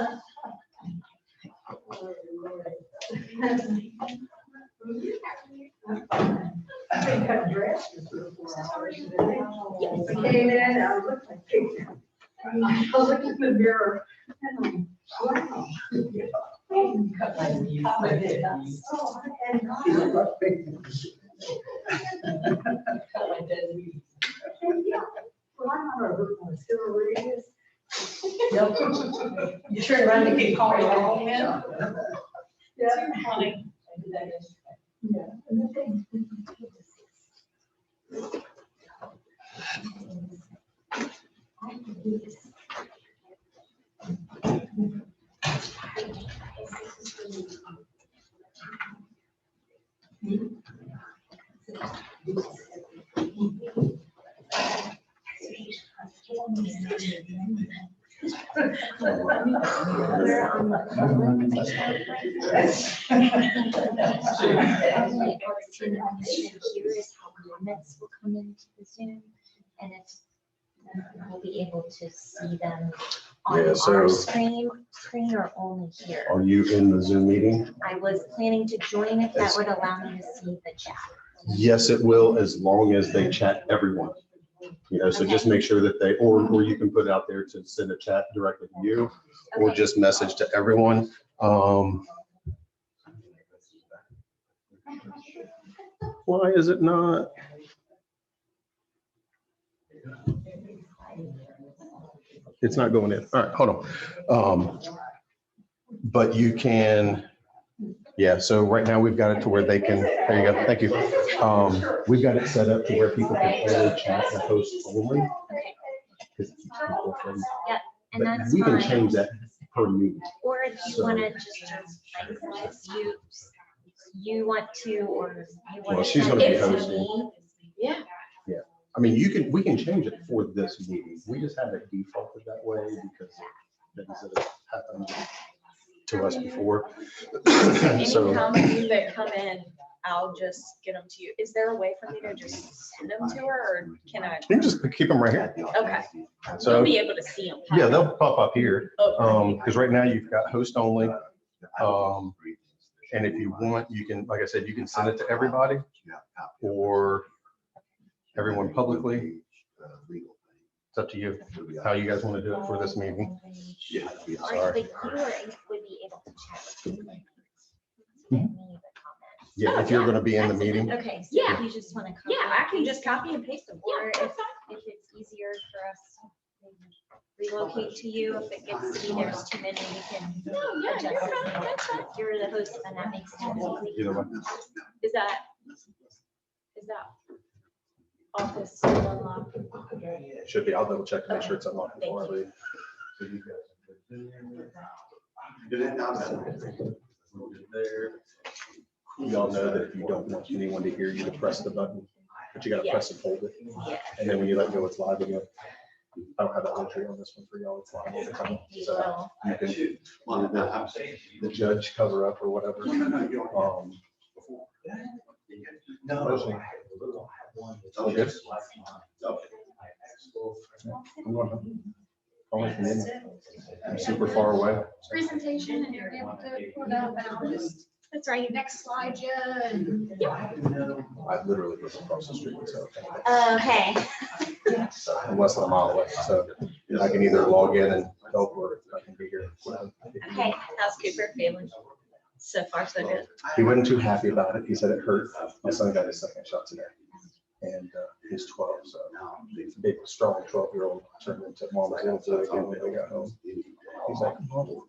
I came in, I looked like I looked in the mirror and I'm wow. Cut my head. Oh, I had not. Cut my dead weeds. Yeah. Well, I'm not a steroid. You turn around and get called home, man. Yeah. Funny. Yeah. And the thing. We're on the Floodplains chart right now. Here is how comments will come into the Zoom, and if we'll be able to see them on our screen or only here. Are you in the Zoom meeting? I was planning to join if that would allow me to see the chat. Yes, it will, as long as they chat everyone. You know, so just make sure that they, or you can put it out there to send a chat directly to you, or just message to everyone. Why is it not? It's not going in. All right, hold on. But you can, yeah, so right now we've got it to where they can, there you go, thank you. We've got it set up to where people can only chat and host only. Yeah, and But that's we can fine. change that per meeting. Or if you want to just, you want to, or you want Well, to. she's gonna be hosting. Me. Yeah. Yeah, I mean, we can change it for this meeting. We just have it defaulted that way because things that have happened to us before. Any So comments that come in, I'll just get them to you. Is there a way for me to just send them to her, or can I? you can just keep them right here. Okay. So You'll be able to see them. yeah, they'll pop up here. Okay. Because right now you've got host only. And if you want, you can, like I said, you can send it to everybody or everyone publicly. It's up to you how you guys want to do it for this meeting. Yeah. Sorry. But you would be able to chat with me. Mhm. Yeah, if you're going to be in the meeting. Okay. So Yeah. if you just want to. Yeah, I can just copy and paste them. Or Yeah, if it's easier for us to relocate to you, if it gets to be there's too many, we can yeah, adjust. you're fine. That's fine. You're the host, and that makes sense. Either way. Is that office unlocked? Should be. I'll double check to make sure it's unlocked. Thank before I leave. So you guys there. You all know that if you don't want anyone to hear you, to press the button, but you got to press and hold it. Yeah. And then when you let go, it's live again. I don't have that luxury on this one for y'all. It's live all the time. So you can, the judge cover up or whatever. All good. I'm going home. Calling from India. I'm super far away. Presentation and you're able to put up and I'll just, That's right. next slide, yeah. And I literally live across the street, so. Okay. I'm less than a mile away, so I can either log in and help or I can be here. Okay. How's Cooper feeling? So far, so good. He wasn't too happy about it. He said it hurt. My son got his second shot today. And he's 12, so big, strong 12-year-old turned into mama's little boy again when they got home. He's like, Mom.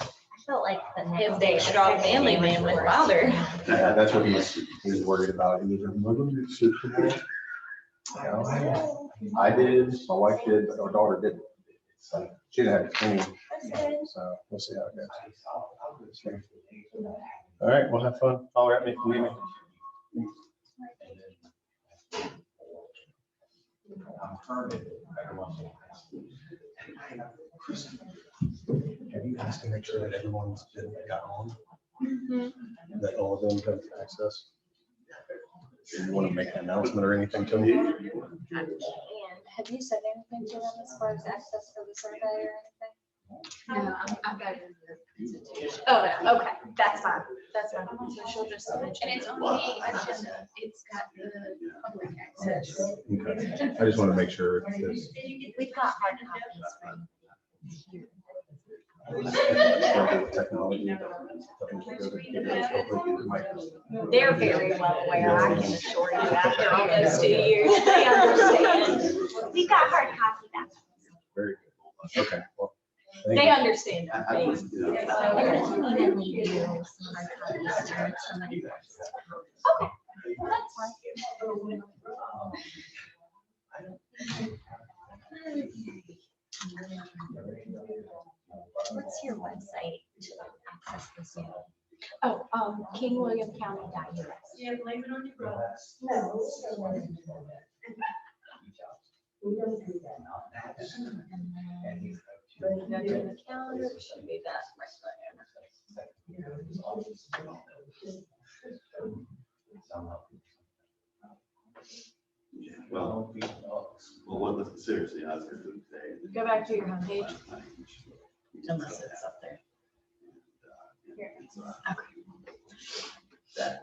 I felt like the His big, strong family man went wilder. Yeah, that's what he's worried about. He was like, "Am I gonna do Super Bowl?" No, I did, my wife did, but our daughter didn't. So she didn't have a team. So we'll see how it goes. All right, we'll have fun. Holler at me if you need me. Have you asked to make sure that everyone's been got on? That all of them have access? Do you want to make an announcement or anything to me? Have you said anything to them as far as access for the survey or anything? No, I've got it in the presentation. Oh, no, okay, that's fine, that's fine. So she'll just mention. And it's on the agenda, it's got the public access. Okay. I just want to make sure. Because We've got hard copies from here. technology. They're very well aware, I can assure you, after all those 2 years, they understand. We've got hard copy back. Very good. Okay. Well, thank They you. understand that. And we can even leave you some hard copies or somebody. Okay, well, that's fine. What's your website to access the Zoom? Oh, KingWilliamCounty.us. Yeah, blame it on your brother. And then Go to the calendar, it should be that Well, what, seriously, I was gonna say. Go back to your homepage. Unless it's up there. Here. That.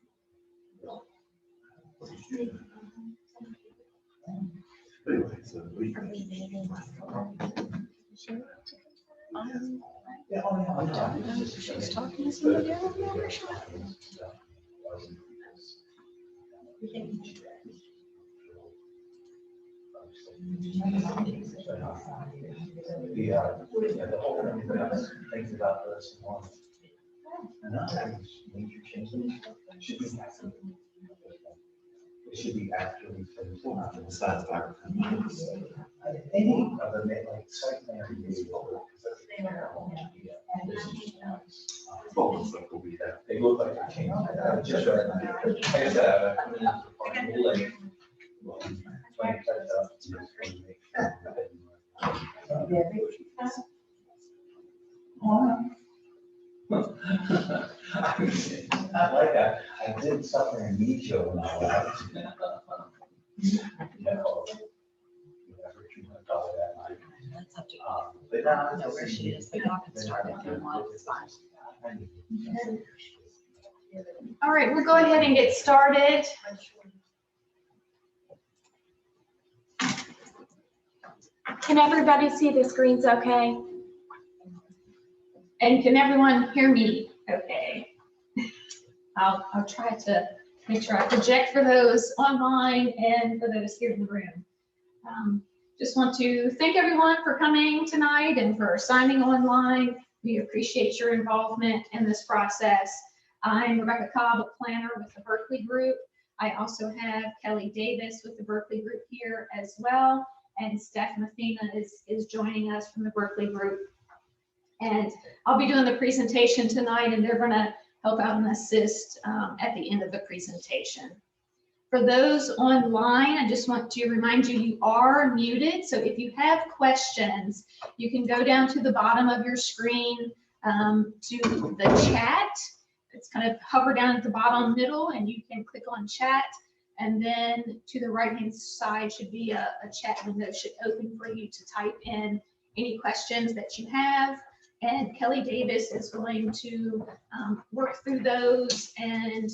Well, anyway, so we. are we meeting for Sherry to confirm? She's talking to somebody else. The whole things about this one. Major changes. It should be after we finish. Besides fire. Any of them, like site plan review. Well, stuff will be there. They look like they're changing. I was just right now. Like I said, I put it in the parking lot. Trying to cut it up. I like that. I did suffer in Nietzsche when I was. That's up to you. But I don't know where she is, but y'all can start if you want, it's fine. All right, we'll go ahead and get started. Can everybody see the screens okay? And can everyone hear me okay? I'll try to make sure I project for those online and for those here in the room. Just want to thank everyone for coming tonight and for signing online. We appreciate your involvement in this process. I'm Rebecca Cobb, a planner with the Berkley Group. I also have Kelly Davis with the Berkley Group here as well. And Steph Mathena is joining us from the Berkley Group. And I'll be doing the presentation tonight, and they're going to help out and assist at the end of the presentation. For those online, I just want to remind you, you are muted. So if you have questions, you can go down to the bottom of your screen to the chat. It's kind of hover down at the bottom middle, and you can click on chat. And then to the right-hand side should be a chat window should open for you to type in any questions that you have. And Kelly Davis is going to work through those and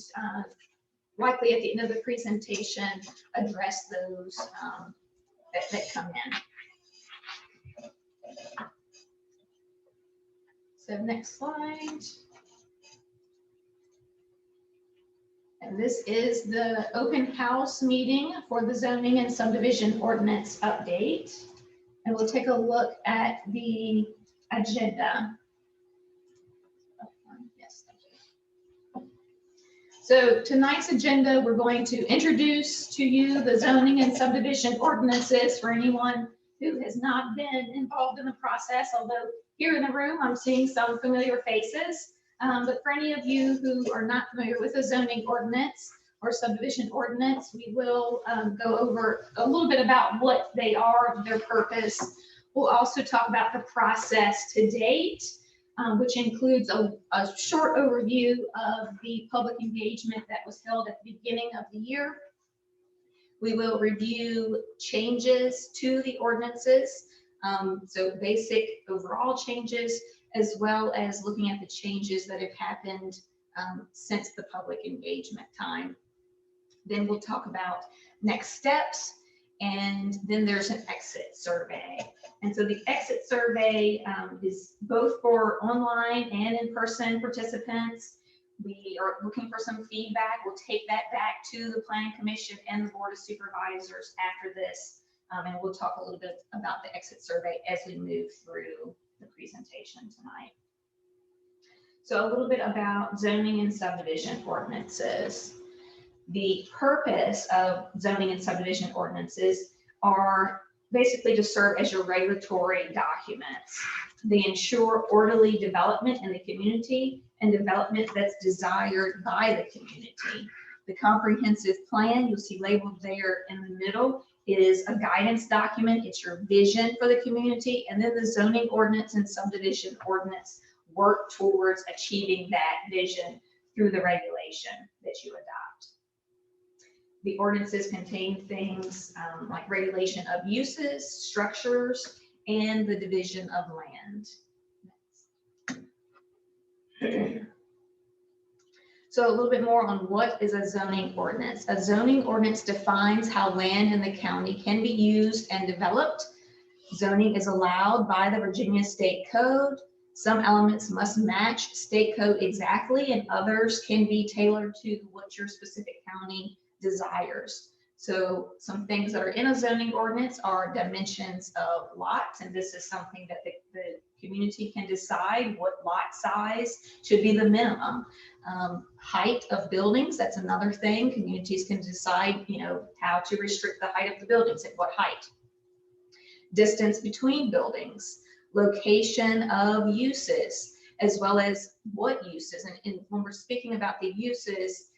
likely at the end of the presentation, address those that come in. So next slide. And this is the open house meeting for the zoning and subdivision ordinance update. And we'll take a look at the agenda. Yes, thank you. So tonight's agenda, we're going to introduce to you the zoning and subdivision ordinances for anyone who has not been involved in the process, although here in the room, I'm seeing some familiar faces. But for any of you who are not familiar with a zoning ordinance or subdivision ordinance, we will go over a little bit about what they are, their purpose. We'll also talk about the process to date, which includes a short overview of the public engagement that was held at the beginning of the year. We will review changes to the ordinances, so basic overall changes, as well as looking at the changes that have happened since the public engagement time. Then we'll talk about next steps, and then there's an exit survey. And so the exit survey is both for online and in-person participants. We are looking for some feedback. We'll take that back to the Planning Commission and the Board of Supervisors after this. And we'll talk a little bit about the exit survey as we move through the presentation tonight. So a little bit about zoning and subdivision ordinances. The purpose of zoning and subdivision ordinances are basically to serve as your regulatory documents. They ensure orderly development in the community and development that's desired by the community. The comprehensive plan, you'll see labeled there in the middle, is a guidance document. It's your vision for the community. And then the zoning ordinance and subdivision ordinance work towards achieving that vision through the regulation that you adopt. The ordinances contain things like regulation of uses, structures, and the division of land. So a little bit more on what is a zoning ordinance. A zoning ordinance defines how land in the county can be used and developed. Zoning is allowed by the Virginia State Code. Some elements must match state code exactly, and others can be tailored to what your specific county desires. So some things that are in a zoning ordinance are dimensions of lots, and this is something that the community can decide what lot size should be the minimum. Height of buildings, that's another thing. Communities can decide, how to restrict the height of the buildings, at what height. Distance between buildings, location of uses, as well as what uses. And when we're speaking about the uses,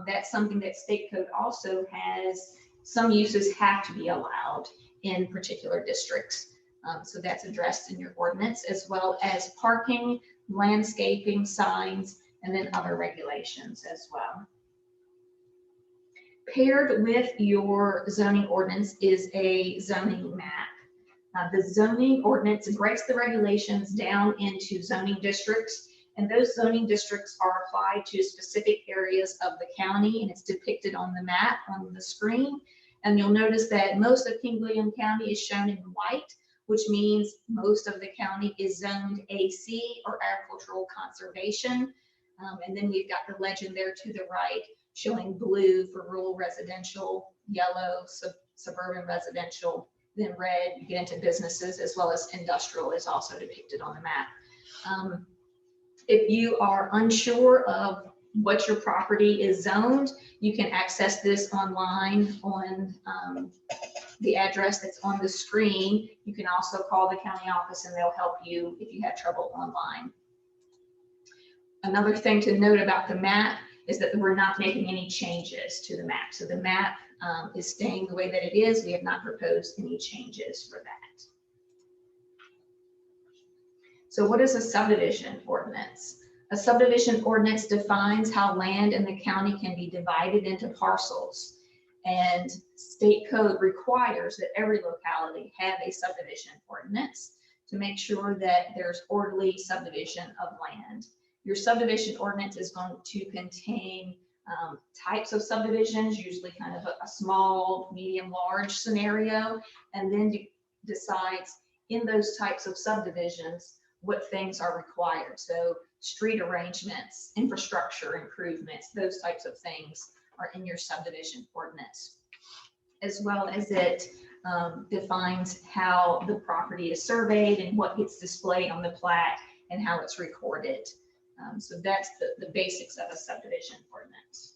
that's something that state code also has. Some uses have to be allowed in particular districts. So that's addressed in your ordinance, as well as parking, landscaping, signs, and then other regulations as well. Paired with your zoning ordinance is a zoning map. The zoning ordinance breaks the regulations down into zoning districts, and those zoning districts are applied to specific areas of the county, and it's depicted on the map on the screen. And you'll notice that most of King William County is shown in white, which means most of the county is zoned AC, or agricultural conservation. And then we've got the legend there to the right showing blue for rural residential, yellow suburban residential, then red, you get into businesses, as well as industrial is also depicted on the map. If you are unsure of what your property is zoned, you can access this online on the address that's on the screen. You can also call the county office and they'll help you if you have trouble online. Another thing to note about the map is that we're not making any changes to the map. So the map is staying the way that it is. We have not proposed any changes for that. So what is a subdivision ordinance? A subdivision ordinance defines how land in the county can be divided into parcels. And state code requires that every locality have a subdivision ordinance to make sure that there's orderly subdivision of land. Your subdivision ordinance is going to contain types of subdivisions, usually kind of a small, medium, large scenario, and then decides in those types of subdivisions what things are required. So street arrangements, infrastructure improvements, those types of things are in your subdivision ordinance, as well as it defines how the property is surveyed and what gets displayed on the plat and how it's recorded. So that's the basics of a subdivision ordinance.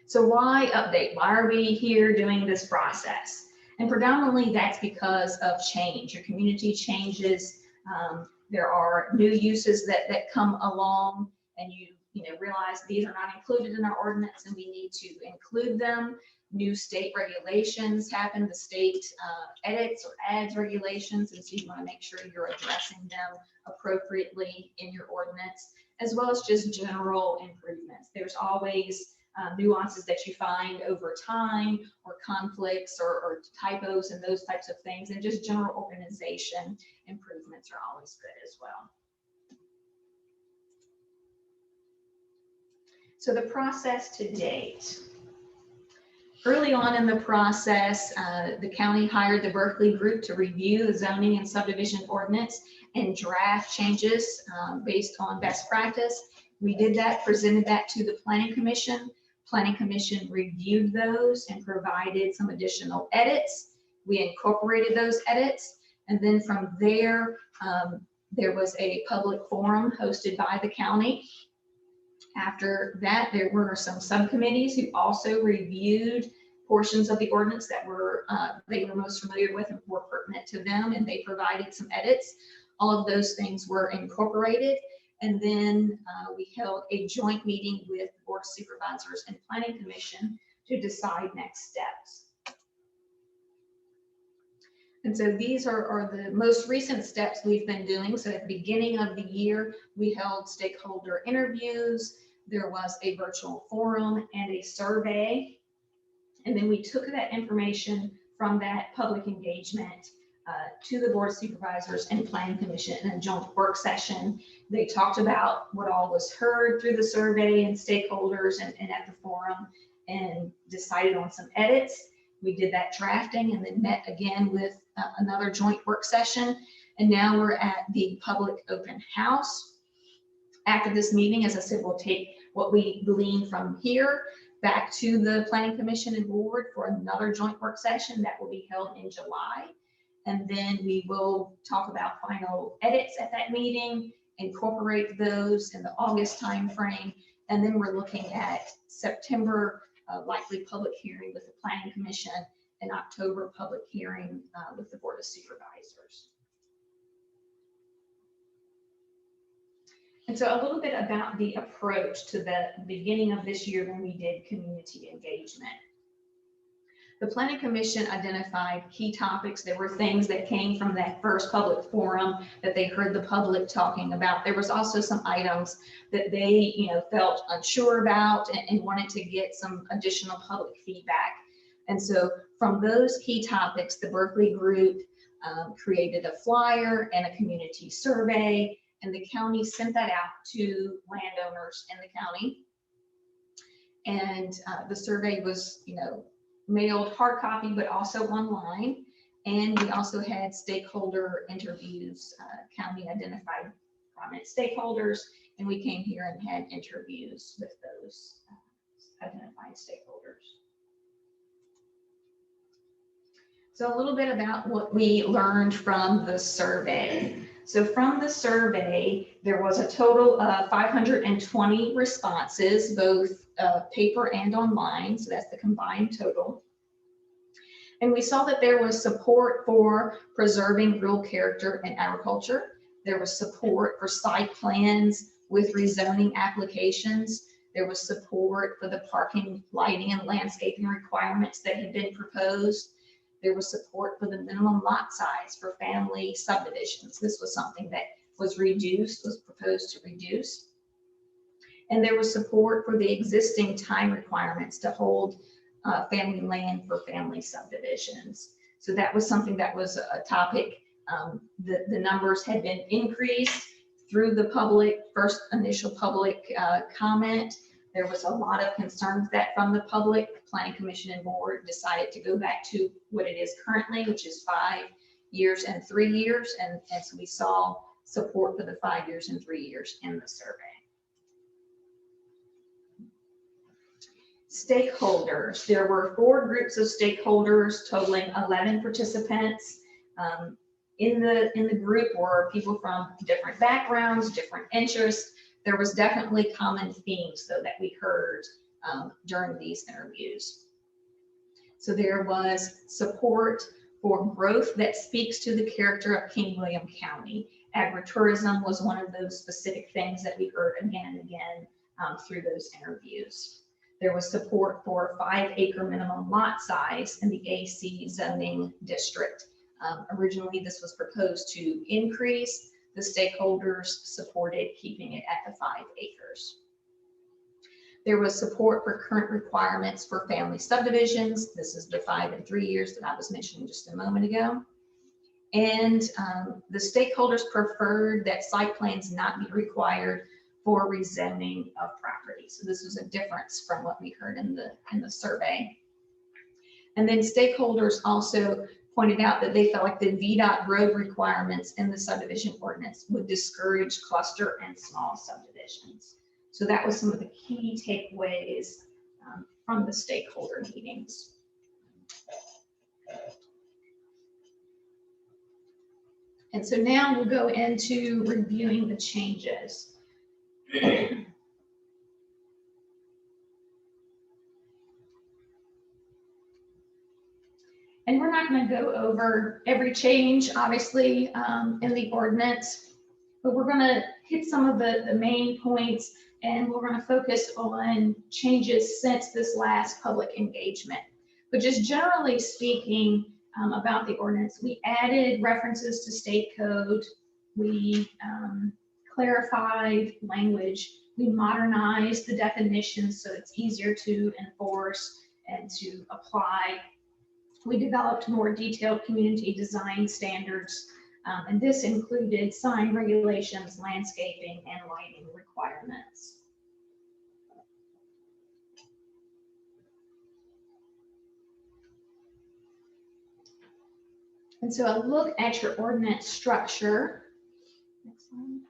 So why update? Why are we here doing this process? And predominantly that's because of change. Your community changes. There are new uses that come along, and you realize these are not included in our ordinance and we need to include them. New state regulations happen, the state edits or adds regulations, and so you want to make sure you're addressing them appropriately in your ordinance, as well as just general improvements. There's always nuances that you find over time, or conflicts or typos and those types of things, and just general organization improvements are always good as well. So the process to date. Early on in the process, the county hired the Berkley group to review the zoning and subdivision ordinance and draft changes based on best practice. We did that, presented that to the Planning Commission. Planning Commission reviewed those and provided some additional edits. We incorporated those edits, and then from there, there was a public forum hosted by the county. After that, there were some subcommittees who also reviewed portions of the ordinance that were they were most familiar with and were pertinent to them, and they provided some edits. All of those things were incorporated, and then we held a joint meeting with Board of Supervisors and Planning Commission to decide next steps. And so these are the most recent steps we've been doing. So at the beginning of the year, we held stakeholder interviews. There was a virtual forum and a survey. And then we took that information from that public engagement to the Board of Supervisors and Planning Commission in a joint work session. They talked about what all was heard through the survey and stakeholders and at the forum, and decided on some edits. We did that drafting and then met again with another joint work session. And now we're at the public open house. After this meeting, as I said, we'll take what we glean from here back to the Planning Commission and Board for another joint work session that will be held in July. And then we will talk about final edits at that meeting, incorporate those in the August timeframe. And then we're looking at September likely public hearing with the Planning Commission, and October public hearing with the Board of Supervisors. And so a little bit about the approach to the beginning of this year when we did community engagement. The Planning Commission identified key topics. There were things that came from that first public forum that they heard the public talking about. There was also some items that they felt unsure about and wanted to get some additional public feedback. And so from those key topics, the Berkley group created a flyer and a community survey, and the county sent that out to landowners in the county. And the survey was, mailed hard copy, but also online. And we also had stakeholder interviews. County identified prominent stakeholders, and we came here and had interviews with those identified stakeholders. So a little bit about what we learned from the survey. So from the survey, there was a total of 520 responses, both paper and online. So that's the combined total. And we saw that there was support for preserving rural character and agriculture. There was support for site plans with rezoning applications. There was support for the parking, lighting, and landscaping requirements that had been proposed. There was support for the minimum lot size for family subdivisions. This was something that was proposed to reduce. And there was support for the existing time requirements to hold family land for family subdivisions. So that was something that was a topic. The numbers had been increased through the first initial public comment. There was a lot of concern with that from the public. Planning Commission and Board decided to go back to what it is currently, which is 5 years and 3 years. And so we saw support for the 5 years and 3 years in the survey. Stakeholders, there were 4 groups of stakeholders totaling 11 participants. In the group were people from different backgrounds, different interests. There was definitely common themes though that we heard during these interviews. So there was support for growth that speaks to the character of King William County. Agritourism was one of those specific things that we heard again and again through those interviews. There was support for 5-acre minimum lot size in the AC zoning district. Originally, this was proposed to increase. The stakeholders supported keeping it at the 5 acres. There was support for current requirements for family subdivisions. This is the 5 and 3 years that I was mentioning just a moment ago. And the stakeholders preferred that site plans not be required for rezoning of property. So this was a difference from what we heard in the survey. And then stakeholders also pointed out that they felt like the VDOT road requirements in the subdivision ordinance would discourage cluster and small subdivisions. So that was some of the key takeaways from the stakeholder meetings. And so now we'll go into reviewing the changes. And we're not going to go over every change, obviously, in the ordinance, but we're going to hit some of the main points, and we're going to focus on changes since this last public engagement. But just generally speaking about the ordinance, we added references to state code, we clarified language, we modernized the definitions so it's easier to enforce and to apply. We developed more detailed community design standards, and this included sign regulations, landscaping, and lighting requirements. And so a look at your ordinance structure. Next slide.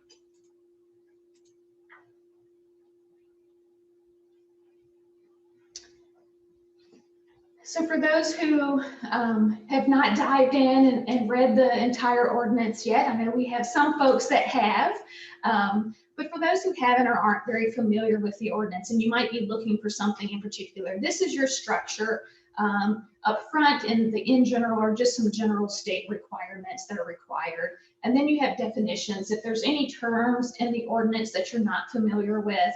So for those who have not dived in and read the entire ordinance yet, I know we have some folks that have, but for those who haven't or aren't very familiar with the ordinance, and you might be looking for something in particular, this is your structure up front, and the in general are just some general state requirements that are required. And then you have definitions. If there's any terms in the ordinance that you're not familiar with,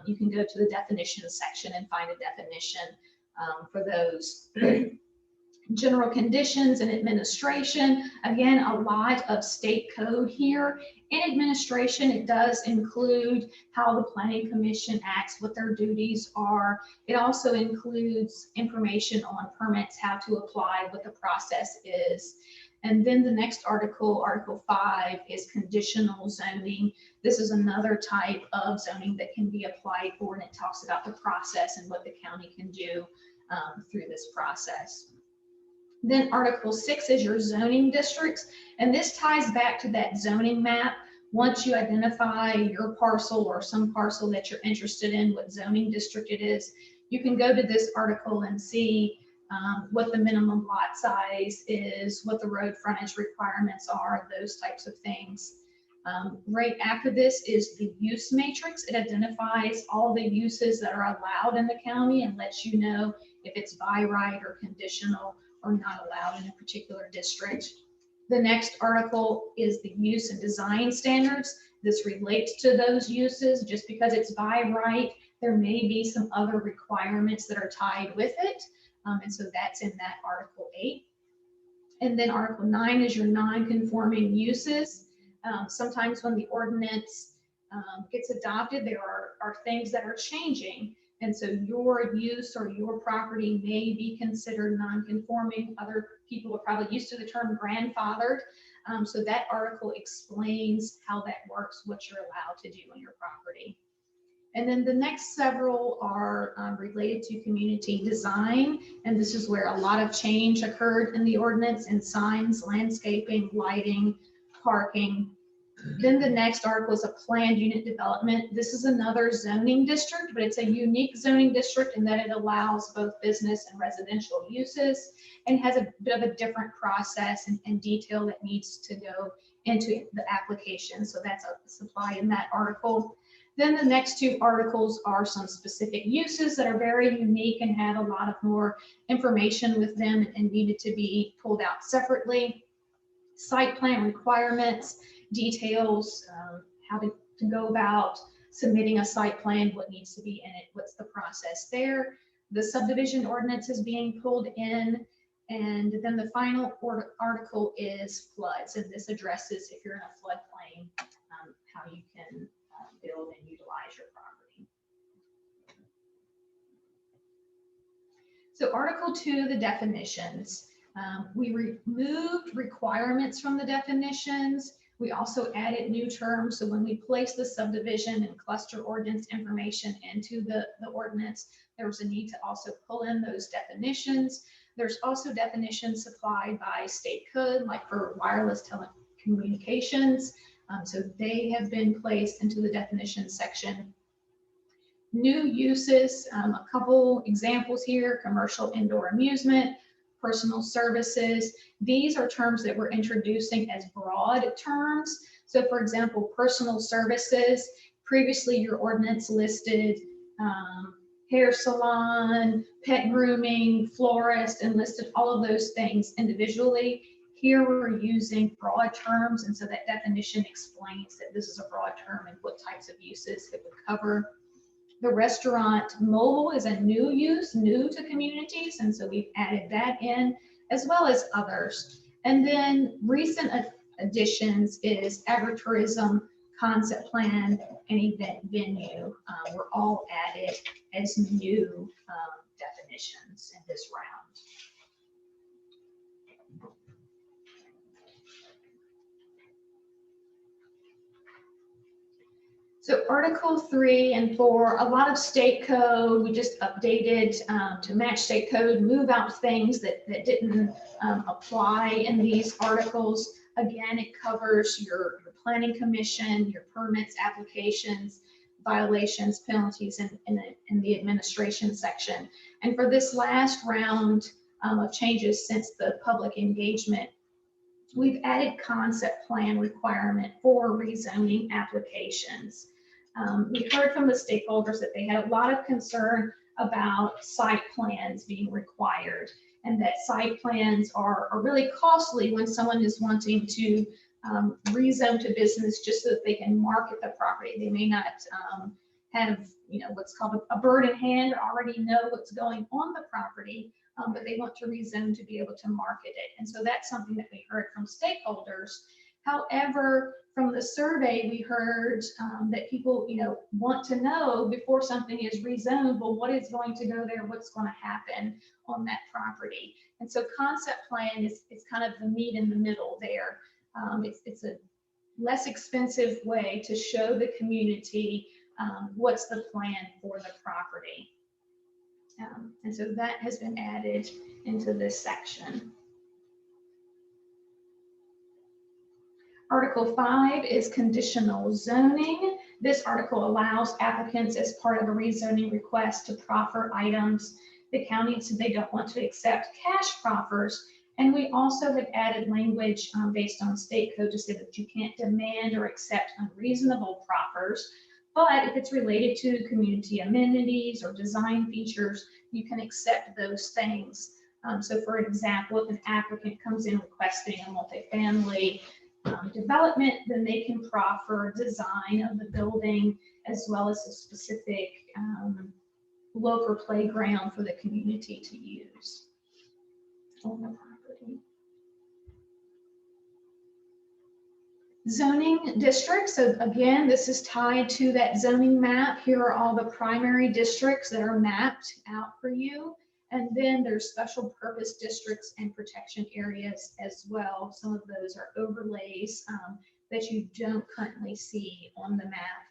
you can go to the definitions section and find a definition for those. General conditions and administration, again, a lot of state code here. In administration, it does include how the Planning Commission acts, what their duties are. It also includes information on permits, how to apply, what the process is. And then the next article, Article 5, is conditional zoning. This is another type of zoning that can be applied for, and it talks about the process and what the county can do through this process. Then Article 6 is your zoning districts, and this ties back to that zoning map. Once you identify your parcel or some parcel that you're interested in, what zoning district it is, you can go to this article and see what the minimum lot size is, what the road frontage requirements are, those types of things. Right after this is the use matrix. It identifies all the uses that are allowed in the county and lets you know if it's by right or conditional or not allowed in a particular district. The next article is the use and design standards. This relates to those uses. Just because it's by right, there may be some other requirements that are tied with it. And so that's in that Article 8. And then Article 9 is your non-conforming uses. Sometimes when the ordinance gets adopted, there are things that are changing. And so your use or your property may be considered non-conforming. Other people are probably used to the term grandfathered. So that article explains how that works, what you're allowed to do on your property. And then the next several are related to community design. And this is where a lot of change occurred in the ordinance in signs, landscaping, lighting, parking. Then the next article is a planned unit development. This is another zoning district, but it's a unique zoning district in that it allows both business and residential uses and has a bit of a different process and detail that needs to go into the application. So that's a supply in that article. Then the next two articles are some specific uses that are very unique and have a lot of more information with them and needed to be pulled out separately. Site plan requirements, details, how to go about submitting a site plan, what needs to be in it, what's the process there. The subdivision ordinance is being pulled in. And then the final article is floods. And this addresses if you're in a floodplain, how you can build and utilize your property. So Article 2, the definitions. We removed requirements from the definitions. We also added new terms. So when we place the subdivision and cluster ordinance information into the ordinance, there was a need to also pull in those definitions. There's also definitions supplied by state code, like for wireless telecommunications. So they have been placed into the definition section. New uses, a couple examples here: commercial indoor amusement, personal services. These are terms that we're introducing as broad terms. So for example, personal services, previously your ordinance listed hair salon, pet grooming, florist, and listed all of those things individually. Here we're using broad terms, and so that definition explains that this is a broad term and what types of uses it would cover. The restaurant mobile is a new use, new to communities, and so we've added that in, as well as others. And then recent additions is agritourism, concept plan, and event venue were all added as new definitions in this round. So Article 3 and 4, a lot of state code, we just updated to match state code, move out things that didn't apply in these articles. Again, it covers your planning commission, your permits, applications, violations, penalties in the administration section. And for this last round of changes since the public engagement, we've added concept plan requirement for rezoning applications. We heard from the stakeholders that they had a lot of concern about site plans being required, and that site plans are really costly when someone is wanting to rezone to business just so that they can market the property. They may not have, what's called a bird in hand, or already know what's going on the property, but they want to rezone to be able to market it. And so that's something that we heard from stakeholders. However, from the survey, we heard that people, want to know before something is rezoned, well, what is going to go there? What's going to happen on that property? And so concept plan is kind of the meat in the middle there. It's a less expensive way to show the community what's the plan for the property. And so that has been added into this section. Article 5 is conditional zoning. This article allows applicants, as part of a rezoning request, to proffer items. The county said they don't want to accept cash proffers. And we also have added language based on state code to say that you can't demand or accept unreasonable proffers. But if it's related to community amenities or design features, you can accept those things. So for example, if an applicant comes in requesting a multifamily development, then they can proffer design of the building as well as a specific local playground for the community to use on the property. Zoning districts. So again, this is tied to that zoning map. Here are all the primary districts that are mapped out for you. And then there's special purpose districts and protection areas as well. Some of those are overlays that you don't currently see on the map.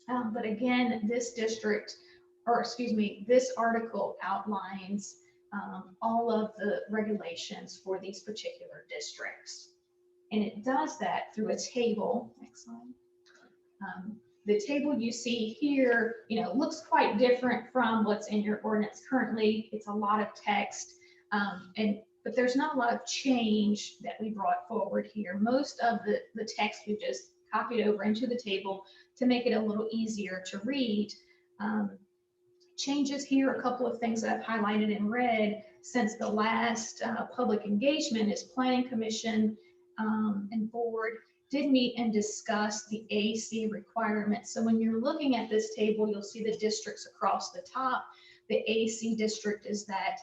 But again, this district, or excuse me, this article outlines all of the regulations for these particular districts. And it does that through a table. Next slide. The table you see here, looks quite different from what's in your ordinance currently. It's a lot of text, but there's not a lot of change that we brought forward here. Most of the text we just copied over into the table to make it a little easier to read. Changes here, a couple of things that I've highlighted in red since the last public engagement is Planning Commission and Board did meet and discuss the AC requirements. So when you're looking at this table, you'll see the districts across the top. The AC district is that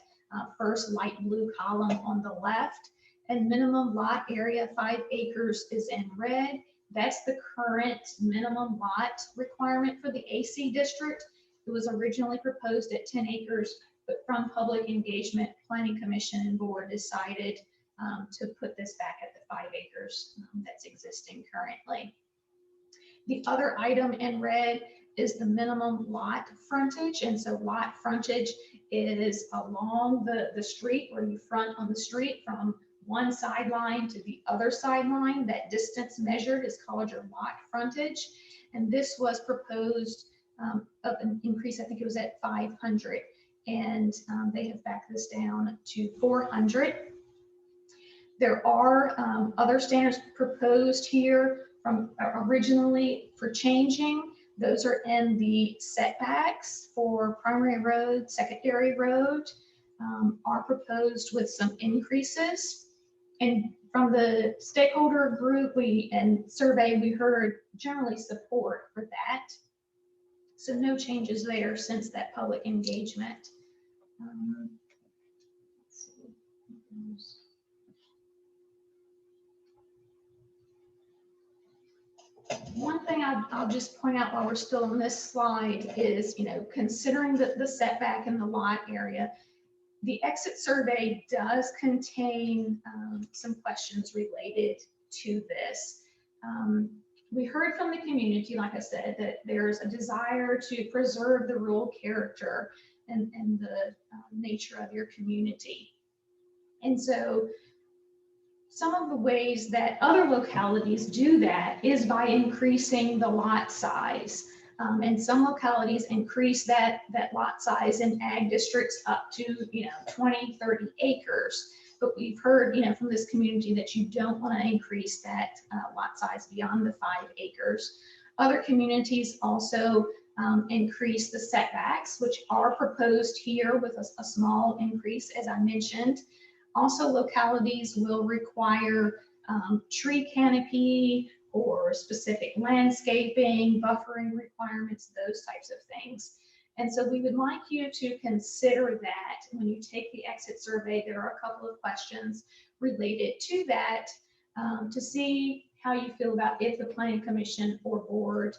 first light blue column on the left, and minimum lot area 5 acres is in red. That's the current minimum lot requirement for the AC district. It was originally proposed at 10 acres, but from public engagement, Planning Commission and Board decided to put this back at the 5 acres that's existing currently. The other item in red is the minimum lot frontage. And so lot frontage is along the street, where you front on the street from one sideline to the other sideline. That distance measured is called your lot frontage. And this was proposed of an increase, I think it was at 500. And they have backed this down to 400. There are other standards proposed here from originally for changing. Those are in the setbacks for primary road, secondary road, are proposed with some increases. And from the stakeholder group and survey, we heard generally support for that. So no changes there since that public engagement. Let's see. One thing I'll just point out while we're still on this slide is, considering the setback in the lot area, the exit survey does contain some questions related to this. We heard from the community, like I said, that there's a desire to preserve the rural character and the nature of your community. And so some of the ways that other localities do that is by increasing the lot size. And some localities increase that lot size in ag districts up to 20, 30 acres. But we've heard from this community that you don't want to increase that lot size beyond the 5 acres. Other communities also increase the setbacks, which are proposed here with a small increase, as I mentioned. Also, localities will require tree canopy or specific landscaping, buffering requirements, those types of things. And so we would like you to consider that when you take the exit survey. There are a couple of questions related to that to see how you feel about if the Planning Commission or Board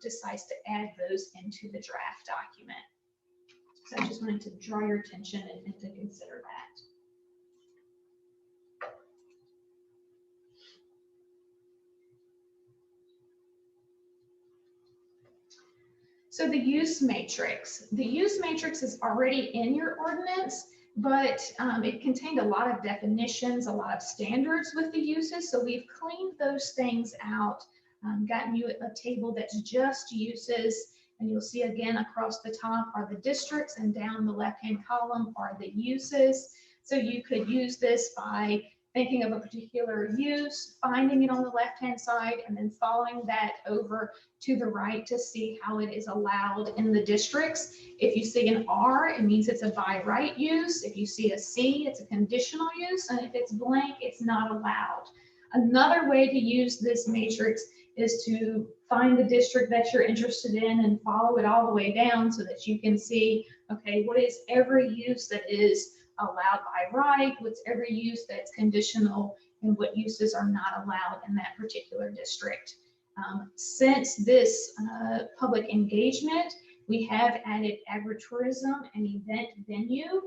decides to add those into the draft document. So I just wanted to draw your attention and to consider that. So the use matrix. The use matrix is already in your ordinance, but it contained a lot of definitions, a lot of standards with the uses. So we've cleaned those things out, gotten you a table that's just uses. And you'll see again across the top are the districts, and down the left-hand column are the uses. So you could use this by thinking of a particular use, finding it on the left-hand side, and then following that over to the right to see how it is allowed in the districts. If you see an R, it means it's a by right use. If you see a C, it's a conditional use. And if it's blank, it's not allowed. Another way to use this matrix is to find the district that you're interested in and follow it all the way down so that you can see, okay, what is every use that is allowed by right, what's every use that's conditional, and what uses are not allowed in that particular district. Since this public engagement, we have added agritourism and event venue.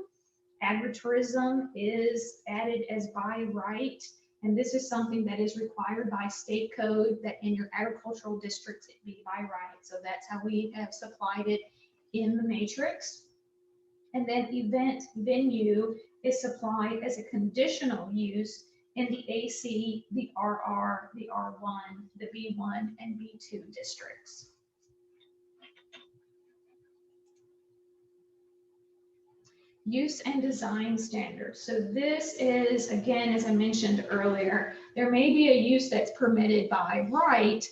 Agritourism is added as by right And this is something that is required by state code that in your agricultural districts it be by right. So that's how we have supplied it in the matrix. And then event venue is supplied as a conditional use in the AC, the RR, the R1, the B1, and B2 districts. Use and design standards. So this is, again, as I mentioned earlier, there may be a use that's permitted by right,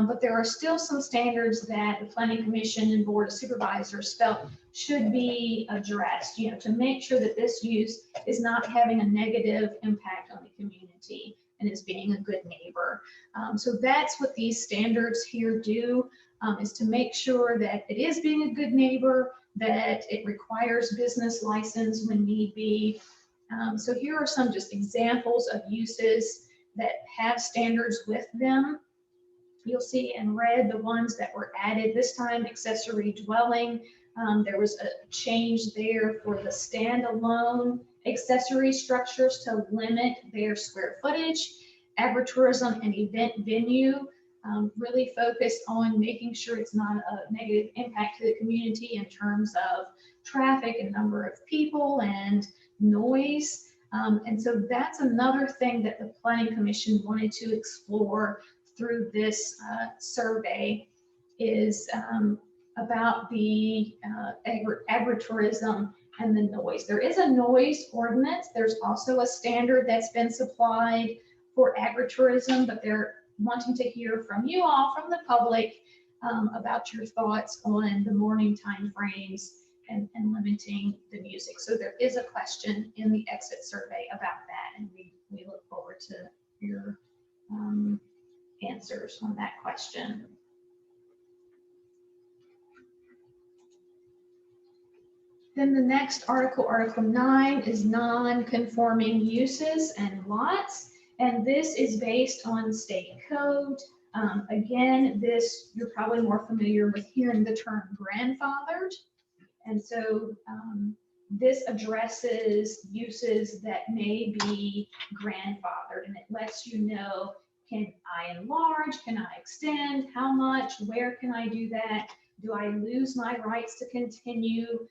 but there are still some standards that the Planning Commission and Board of Supervisors felt should be addressed, to make sure that this use is not having a negative impact on the community and is being a good neighbor. So that's what these standards here do, is to make sure that it is being a good neighbor, that it requires business license when need be. So here are some just examples of uses that have standards with them. You'll see in red the ones that were added this time, accessory dwelling. There was a change there for the standalone accessory structures to limit their square footage. Agritourism and event venue really focused on making sure it's not a negative impact to the community in terms of traffic and number of people and noise. And so that's another thing that the Planning Commission wanted to explore through this survey is about the agritourism and the noise. There is a noise ordinance. There's also a standard that's been supplied for agritourism, but they're wanting to hear from you all, from the public, about your thoughts on the morning time frames and limiting the music. So there is a question in the exit survey about that, and we look forward to your answers on that question. Then the next article, Article 9, is non-conforming uses and lots. And this is based on state code. Again, this you're probably more familiar with hearing the term grandfathered. And so this addresses uses that may be grandfathered, and it lets you know, can I enlarge, can I extend, how much, where can I do that? Do I lose my rights to continue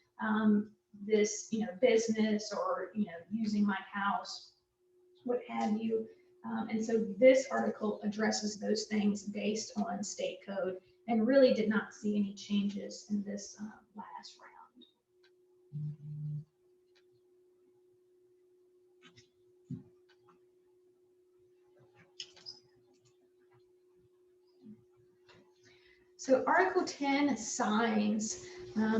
this business or using my house, what have you. And so this article addresses those things based on state code and really did not see any changes in this last round. So Article 10, signs.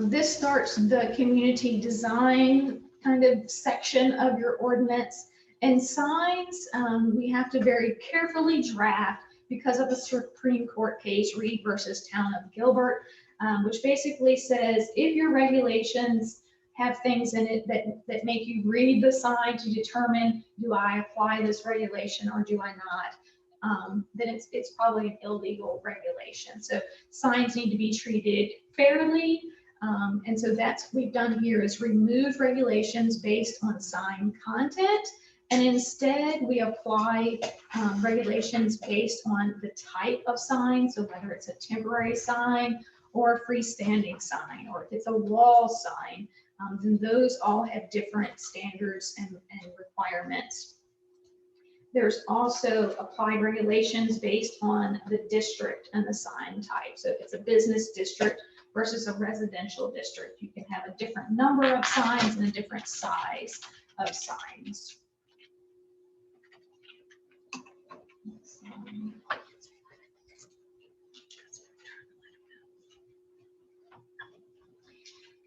This starts the community design kind of section of your ordinance. And signs, we have to very carefully draft because of the Supreme Court case, Reed versus Town of Gilbert, which basically says if your regulations have things in it that make you read the sign to determine, do I apply this regulation or do I not? Then it's probably an illegal regulation. So signs need to be treated fairly. And so that's what we've done here is remove regulations based on sign content. And instead we apply regulations based on the type of sign. So whether it's a temporary sign or a freestanding sign, or if it's a wall sign, then those all have different standards and requirements. There's also applied regulations based on the district and the sign type. So if it's a business district versus a residential district, you can have a different number of signs and a different size of signs.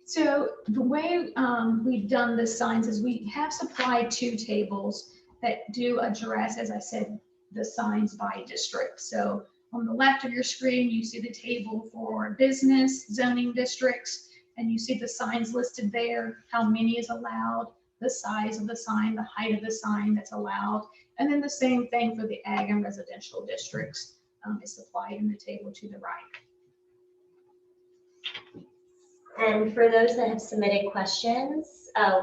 So the way we've done the signs is we have supplied two tables that do address, as I said, the signs by district. So on the left of your screen, you see the table for business zoning districts, and you see the signs listed there, how many is allowed, the size of the sign, the height of the sign that's allowed. And then the same thing for the ag and residential districts is supplied in the table to the right. And for those that have submitted questions,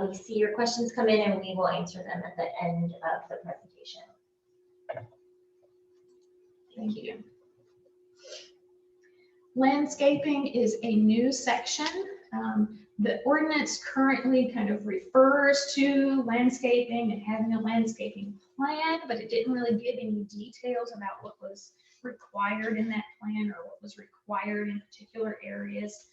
we see your questions come in and we will answer them at the end of the presentation. Thank you. Landscaping is a new section. The ordinance currently kind of refers to landscaping and having a landscaping plan, but it didn't really give any details about what was required in that plan or what was required in particular areas.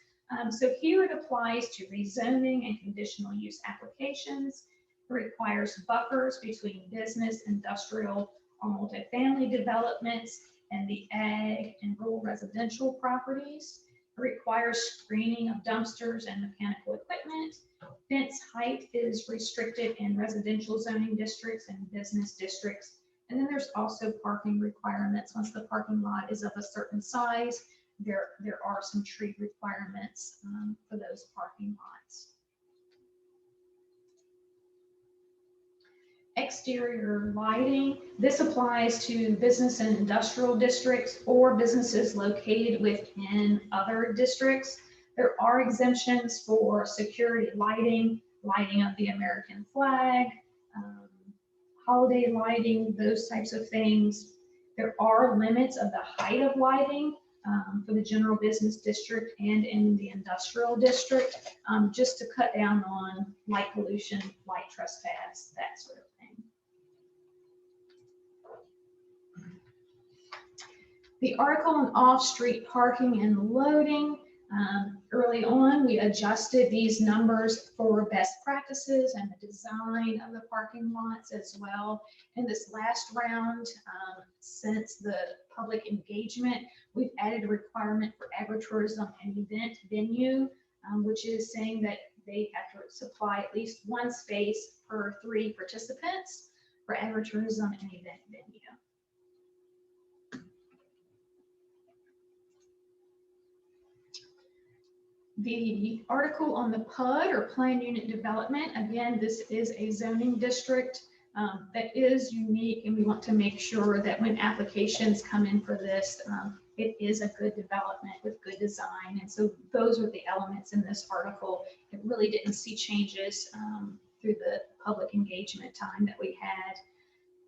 So here it applies to rezoning and conditional use applications. It requires buffers between business, industrial, or multifamily developments and the ag and rural residential properties. It requires screening of dumpsters and mechanical equipment. Fence height is restricted in residential zoning districts and business districts. And then there's also parking requirements. Once the parking lot is of a certain size, there are some tree requirements for those parking lots. Exterior lighting. This applies to business and industrial districts or businesses located within other districts. There are exemptions for security lighting, lighting of the American flag, holiday lighting, those types of things. There are limits of the height of lighting for the general business district and in the industrial district, just to cut down on light pollution, light trespass, that sort of thing. The article on off-street parking and loading, early on, we adjusted these numbers for best practices and the design of the parking lots as well. In this last round, since the public engagement, we've added a requirement for agritourism and event venue, which is saying that they have to supply at least one space per 3 participants for agritourism and event venue. The article on the PUD or planned unit development, again, this is a zoning district that is unique, and we want to make sure that when applications come in for this, it is a good development with good design. And so those were the elements in this article. It really didn't see changes through the public engagement time that we had.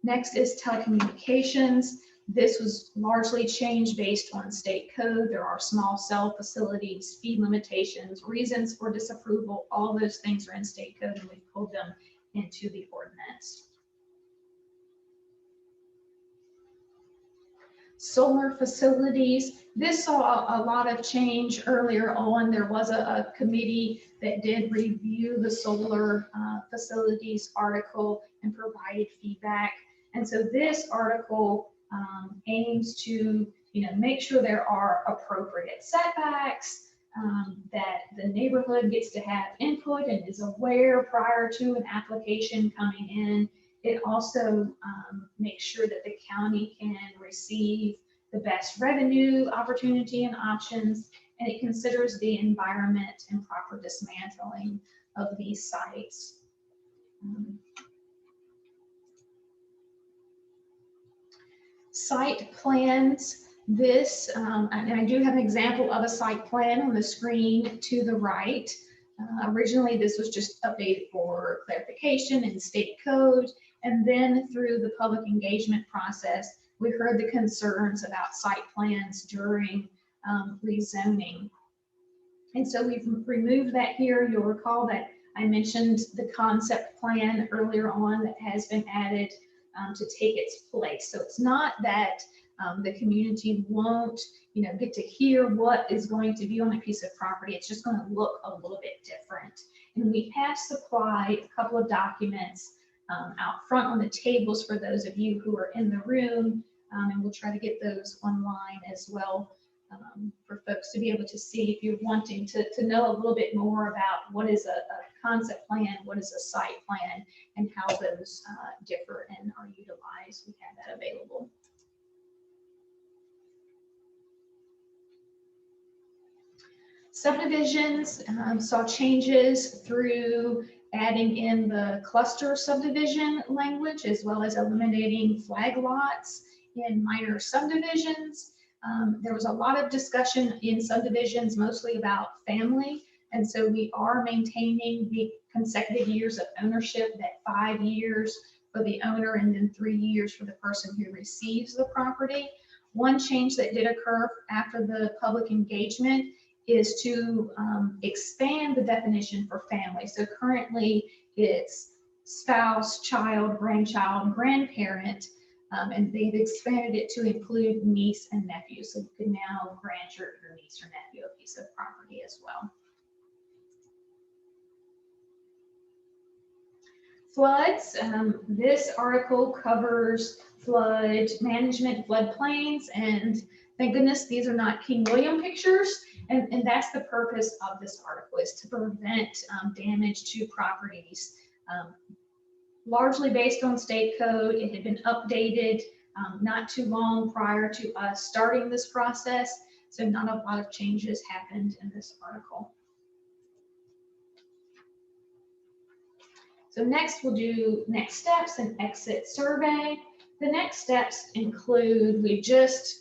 Next is telecommunications. This was largely changed based on state code. There are small cell facilities, speed limitations, reasons for disapproval. All those things are in state code, and we pulled them into the ordinance. Solar facilities. This saw a lot of change earlier on. There was a committee that did review the solar facilities article and provided feedback. And so this article aims to, make sure there are appropriate setbacks, that the neighborhood gets to have input and is aware prior to an application coming in. It also makes sure that the county can receive the best revenue opportunity and options, and it considers the environment and proper dismantling of these sites. Site plans. This, and I do have an example of a site plan on the screen to the right. Originally, this was just updated for clarification in state code. And then through the public engagement process, we heard the concerns about site plans during rezoning. And so we've removed that here. You'll recall that I mentioned the concept plan earlier on that has been added to take its place. So it's not that the community won't, get to hear what is going to be on a piece of property. It's just going to look a little bit different. And we have supplied a couple of documents out front on the tables for those of you who are in the room, and we'll try to get those online as well for folks to be able to see if you're wanting to know a little bit more about what is a concept plan, what is a site plan, and how those differ and are utilized. We have that available. Subdivisions saw changes through adding in the cluster subdivision language, as well as eliminating flag lots in minor subdivisions. There was a lot of discussion in subdivisions, mostly about family. And so we are maintaining the consecutive years of ownership, that 5 years for the owner and then 3 years for the person who receives the property. One change that did occur after the public engagement is to expand the definition for family. So currently it's spouse, child, grandchild, grandparent, and they've expanded it to include niece and nephew. So you can now grant your niece or nephew a piece of property as well. Floods, this article covers flood management, floodplains, and thank goodness these are not King William pictures. And that's the purpose of this article, is to prevent damage to properties. Largely based on state code, it had been updated not too long prior to us starting this process, so not a lot of changes happened in this article. So next we'll do next steps and exit survey. The next steps include, we're just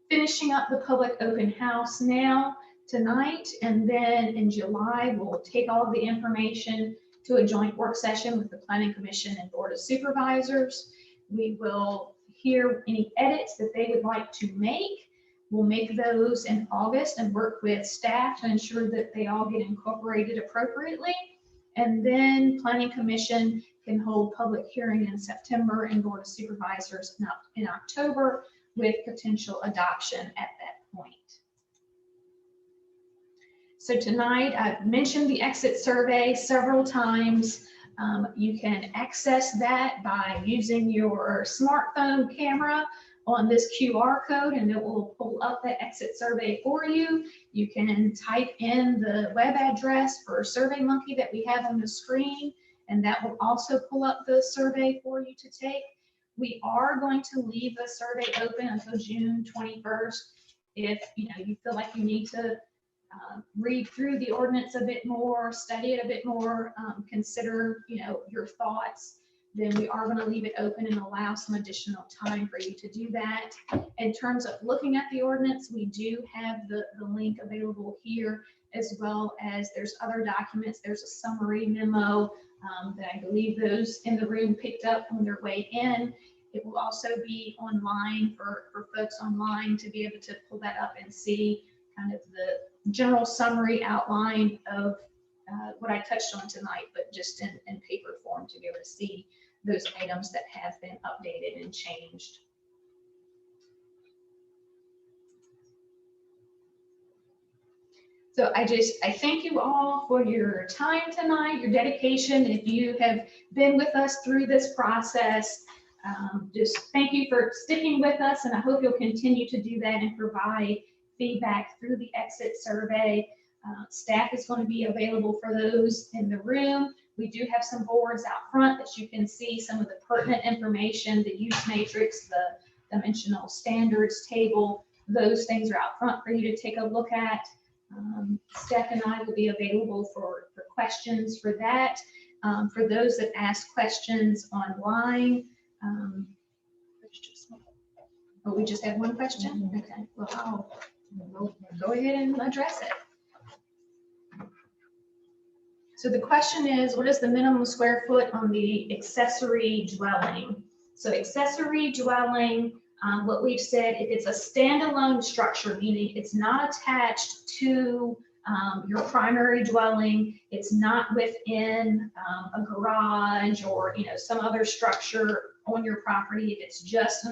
finishing up the public open house now tonight, and then in July we'll take all of the information to a joint work session with the Planning Commission and Board of Supervisors. We will hear any edits that they would like to make. We'll make those in August and work with staff to ensure that they all get incorporated appropriately. And then Planning Commission can hold public hearing in September and Board of Supervisors in October, with potential adoption at that point. So tonight I've mentioned the exit survey several times. You can access that by using your smartphone camera on this QR code, and it will pull up the exit survey for you. You can type in the web address for SurveyMonkey that we have on the screen, and that will also pull up the survey for you to take. We are going to leave the survey open until June 21st. If you feel like you need to read through the ordinance a bit more, study it a bit more, consider your thoughts, then we are going to leave it open and allow some additional time for you to do that. In terms of looking at the ordinance, we do have the link available here, as well as there's other documents. There's a summary memo that I believe those in the room picked up on their way in. It will also be online for folks online to be able to pull that up and see kind of the general summary outline of what I touched on tonight, but just in paper form, to be able to see those items that have been updated and changed. So I thank you all for your time tonight, your dedication. If you have been with us through this process, just thank you for sticking with us, and I hope you'll continue to do that and provide feedback through the exit survey. Staff is going to be available for those in the room. We do have some boards out front that you can see some of the pertinent information, the use matrix, the dimensional standards table. Those things are out front for you to take a look at. Steph and I will be available for questions for that. For those that ask questions online, oh, we just had one question? Okay, well, I'll go ahead and address it. So the question is, what is the minimum square foot on the accessory dwelling? So accessory dwelling, what we've said, if it's a standalone structure, meaning it's not attached to your primary dwelling, it's not within a garage or some other structure on your property. If it's just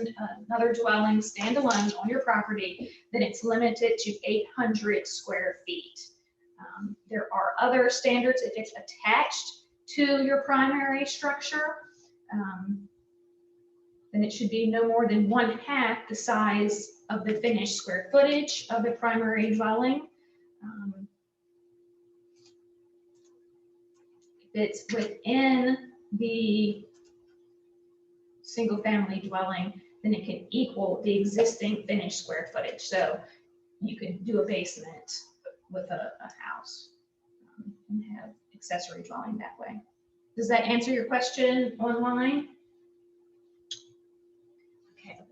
another dwelling standalone on your property, then it's limited to 800 square feet. There are other standards if it's attached to your primary structure. Then it should be no more than 1/2 the size of the finished square footage of the primary dwelling. If it's within the single family dwelling, then it can equal the existing finished square footage. So you could do a basement with a house and have accessory dwelling that way. Does that answer your question online? Okay.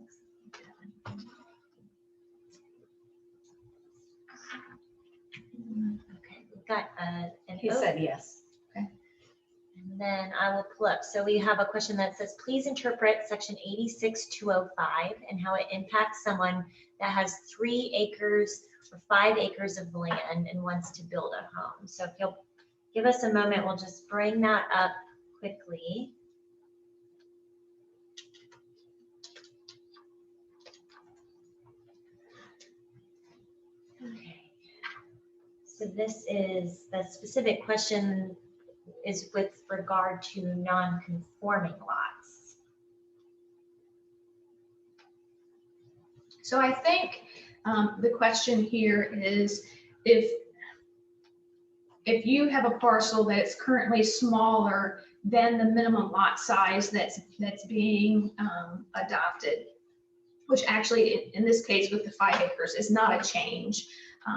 Okay, we've got an He said yes. And then I will pull up. So we have a question that says, please interpret section 86-205 and how it impacts someone that has 3 acres or 5 acres of land and wants to build a home. So if you'll give us a moment, we'll just bring that up quickly. Okay. So this is, the specific question is with regard to non-conforming lots. So I think the question here is if you have a parcel that's currently smaller than the minimum lot size that's being adopted, which actually in this case with the 5 acres is not a change.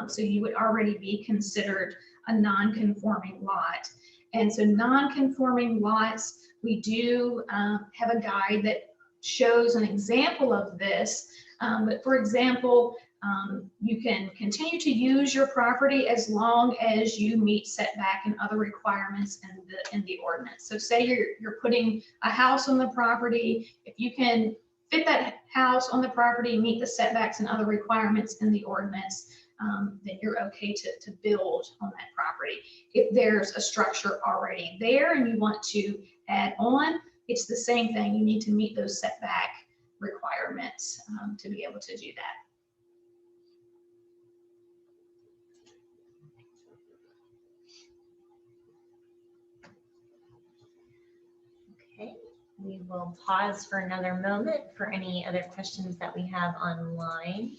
So you would already be considered a non-conforming lot. And so non-conforming lots, we do have a guide that shows an example of this. But for example, you can continue to use your property as long as you meet setback and other requirements in the ordinance. So say you're putting a house on the property, if you can fit that house on the property, meet the setbacks and other requirements in the ordinance, then you're okay to build on that property. If there's a structure already there and you want to add on, it's the same thing. You need to meet those setback requirements to be able to do that. Okay, we will pause for another moment for any other questions that we have online.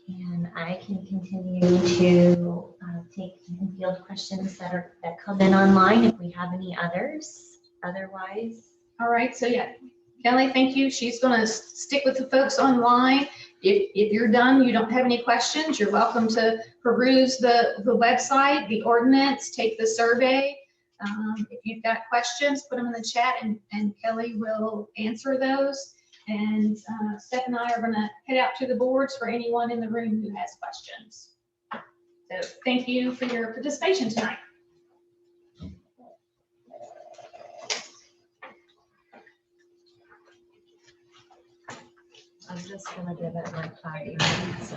And I can continue to take and field questions that come in online if we have any others. Otherwise, All right, so yeah, Kelly, thank you. She's going to stick with the folks online. If you're done, you don't have any questions, you're welcome to peruse the website, the ordinance, take the survey. If you've got questions, put them in the chat and Kelly will answer those. And Steph and I are going to head out to the boards for anyone in the room who has questions. So thank you for your participation tonight. I'm just going to give it like 5 minutes.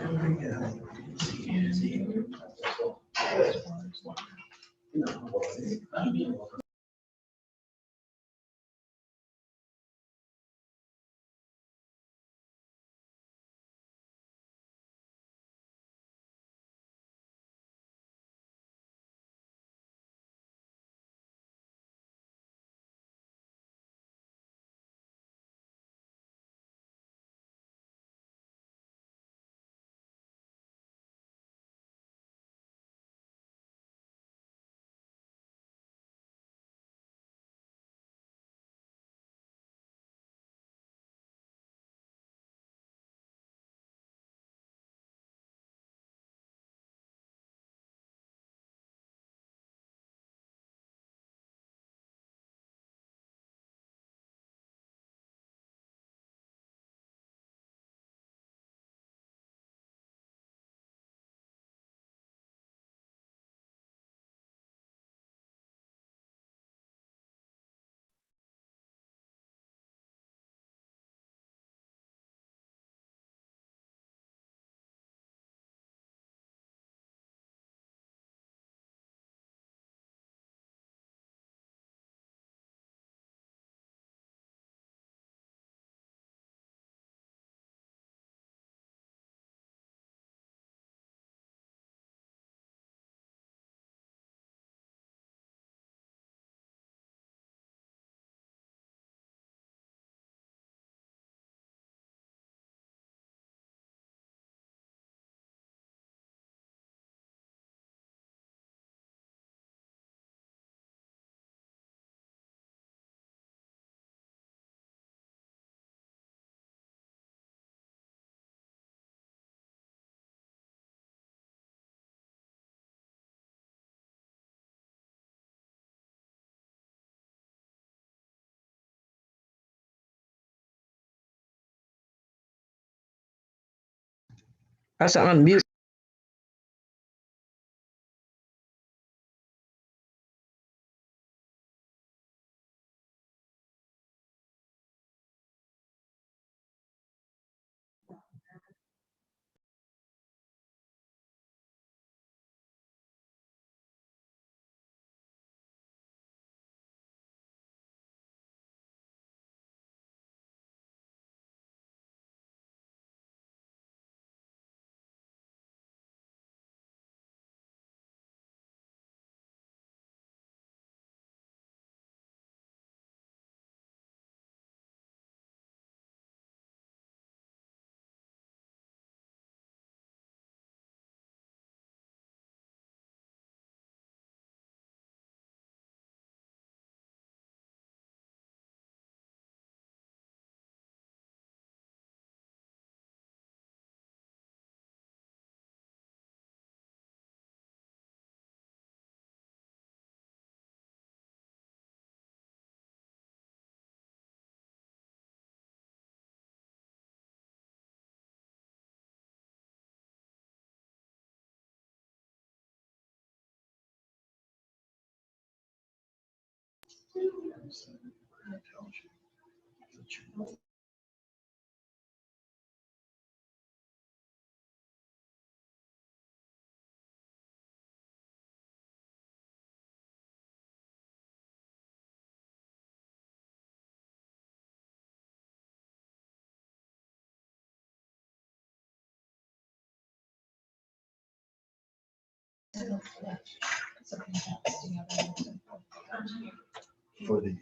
Press it on mute. For the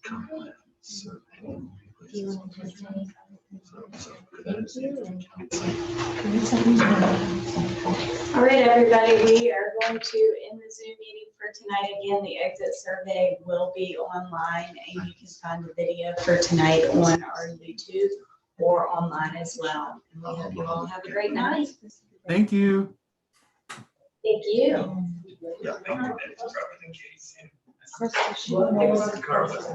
compliance. So, Do you want to just say thank you? All right, everybody, we are going to end the Zoom meeting for tonight. Again, the exit survey will be online and you can find the video for tonight on our YouTube or online as well. And we hope you all have a great night. Thank you. Thank you. yeah, I think that's probably the case. Of course, Well, there's- the car was-